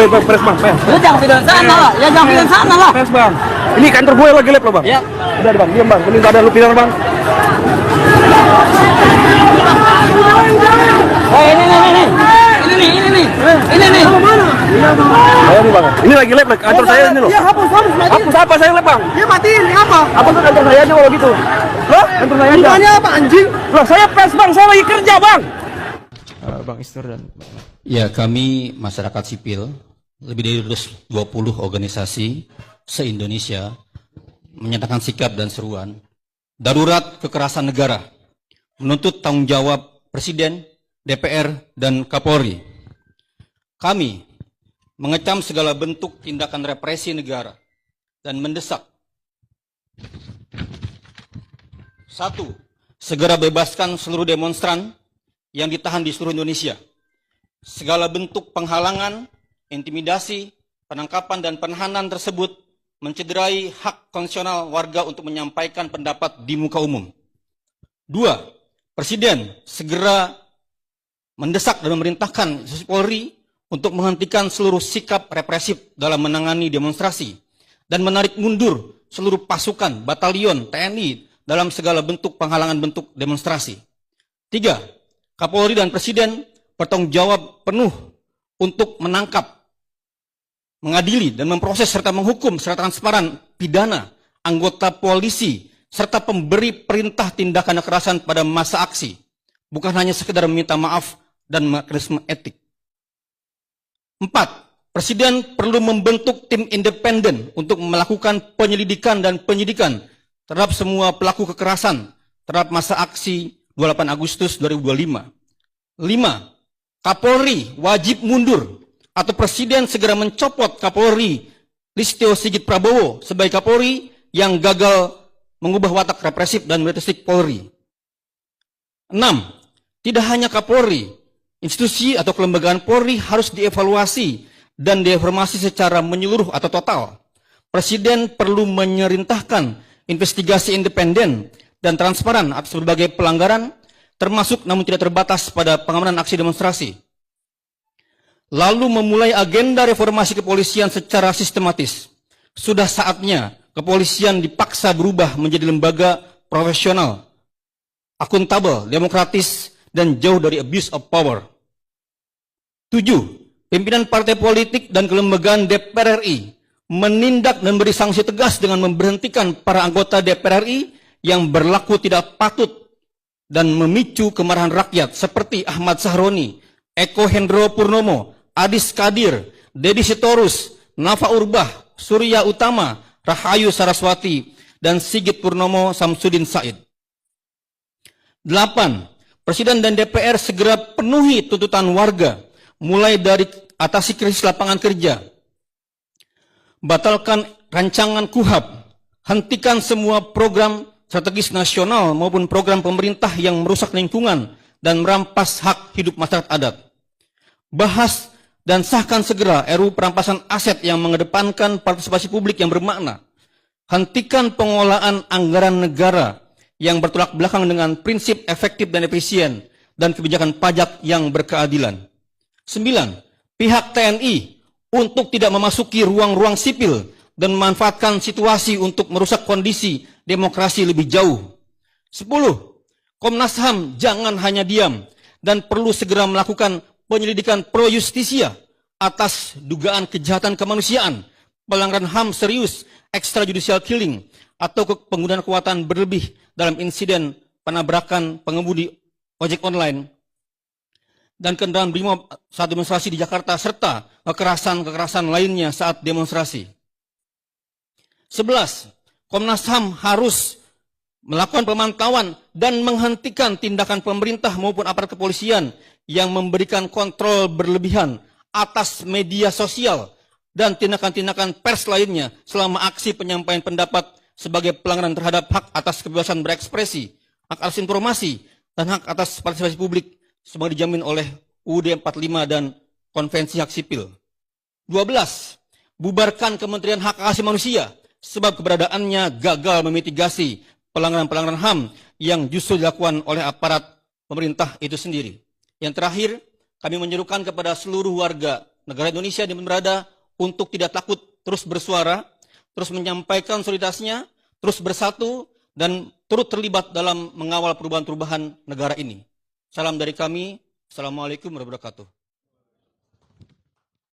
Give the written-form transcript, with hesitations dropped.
boleh bang, pres bang. Lu jangan video sana lah, ya jangan video sana lah. Pres bang. Ini kantor gue lagi live loh bang. Ya. Udah bang, diam bang. Ini nggak ada lu pidana bang. Ini nih. Ayo nih bang. Ini lagi live kantor saya ini loh. Ya hapus matiin. Hapus apa saya live bang? Ya matiin, apa? Apa tuh kantor saya aja kalau gitu? Loh, kantor saya aja. Bukannya apa anjing? Loh, saya pres bang, saya lagi kerja bang. Bang Isnur dan Ya, kami masyarakat sipil, lebih dari 20 organisasi se-Indonesia menyatakan sikap dan seruan darurat kekerasan negara, menuntut tanggung jawab Presiden, DPR, dan Kapolri. Kami mengecam segala bentuk tindakan represi negara dan mendesak: 1. Segera bebaskan seluruh demonstran yang ditahan di seluruh Indonesia. Segala bentuk penghalangan, intimidasi, penangkapan, dan penahanan tersebut mencederai hak konstitusional warga untuk menyampaikan pendapat di muka umum. 2. Presiden segera mendesak dan memerintahkan institusi Polri untuk menghentikan seluruh sikap represif dalam menangani demonstrasi dan menarik mundur seluruh pasukan, batalion, TNI dalam segala bentuk penghalangan bentuk demonstrasi. 3. Kapolri dan Presiden bertanggung jawab penuh untuk menangkap, mengadili, dan memproses serta menghukum secara transparan pidana anggota polisi serta pemberi perintah tindakan kekerasan pada masa aksi, bukan hanya sekedar meminta maaf dan mekanisme etik. 4. Presiden perlu membentuk tim independen untuk melakukan penyelidikan dan penyidikan terhadap semua pelaku kekerasan terhadap masa aksi 28 Agustus 2025. 5. Kapolri wajib mundur atau Presiden segera mencopot Kapolri Listio Sigit Prabowo sebagai Kapolri yang gagal mengubah watak represif dan militeristik Polri. 6. Tidak hanya Kapolri, institusi atau kelembagaan Polri harus dievaluasi dan direformasi secara menyeluruh atau total. Presiden perlu memerintahkan investigasi independen dan transparan atas berbagai pelanggaran, termasuk namun tidak terbatas pada pengamanan aksi demonstrasi. Lalu memulai agenda reformasi kepolisian secara sistematis. Sudah saatnya kepolisian dipaksa berubah menjadi lembaga profesional, akuntabel, demokratis, dan jauh dari abuse of power. 7. Pimpinan partai politik dan kelembagaan DPR RI menindak dan beri sanksi tegas dengan memberhentikan para anggota DPR RI yang berlaku tidak patut dan memicu kemarahan rakyat seperti Ahmad Sahroni, Eko Hendro Purnomo, Adis Kadir, Dedi Sitorus, Nafa Urbah, Surya Utama, Rahayu Saraswati, dan Sigit Purnomo Samsudin Said. 8. Presiden dan DPR segera penuhi tuntutan warga, mulai dari atasi krisis lapangan kerja, batalkan rancangan KUHP, hentikan semua program strategis nasional maupun program pemerintah yang merusak lingkungan dan merampas hak hidup masyarakat adat. Bahas dan sahkan segera RUU perampasan aset yang mengedepankan partisipasi publik yang bermakna. Hentikan pengolahan anggaran negara yang bertolak belakang dengan prinsip efektif dan efisien dan kebijakan pajak yang berkeadilan. 9. Pihak TNI untuk tidak memasuki ruang-ruang sipil dan memanfaatkan situasi untuk merusak kondisi demokrasi lebih jauh. 10. Komnas HAM jangan hanya diam dan perlu segera melakukan penyelidikan pro justisia atas dugaan kejahatan kemanusiaan, pelanggaran HAM serius, extrajudicial killing, atau penggunaan kekuatan berlebih dalam insiden penabrakan pengemudi ojek online dan kendaraan BRIMOB saat demonstrasi di Jakarta, serta kekerasan-kekerasan lainnya saat demonstrasi. 11. Komnas HAM harus melakukan pemantauan dan menghentikan tindakan pemerintah maupun aparat kepolisian yang memberikan kontrol berlebihan atas media sosial dan tindakan-tindakan pers lainnya selama aksi penyampaian pendapat sebagai pelanggaran terhadap hak atas kebebasan berekspresi, hak atas informasi, dan hak atas partisipasi publik sebagai dijamin oleh UUD 45 dan Konvensi Hak Sipil. 12. Bubarkan Kementerian Hak Asasi Manusia sebab keberadaannya gagal memitigasi pelanggaran-pelanggaran HAM yang justru dilakukan oleh aparat pemerintah itu sendiri. Yang terakhir, kami menyerukan kepada seluruh warga negara Indonesia di mana berada untuk tidak takut terus bersuara, terus menyampaikan solidaritasnya, terus bersatu, dan turut terlibat dalam mengawal perubahan-perubahan negara ini. Salam dari kami. Assalamualaikum warahmatullahi wabarakatuh.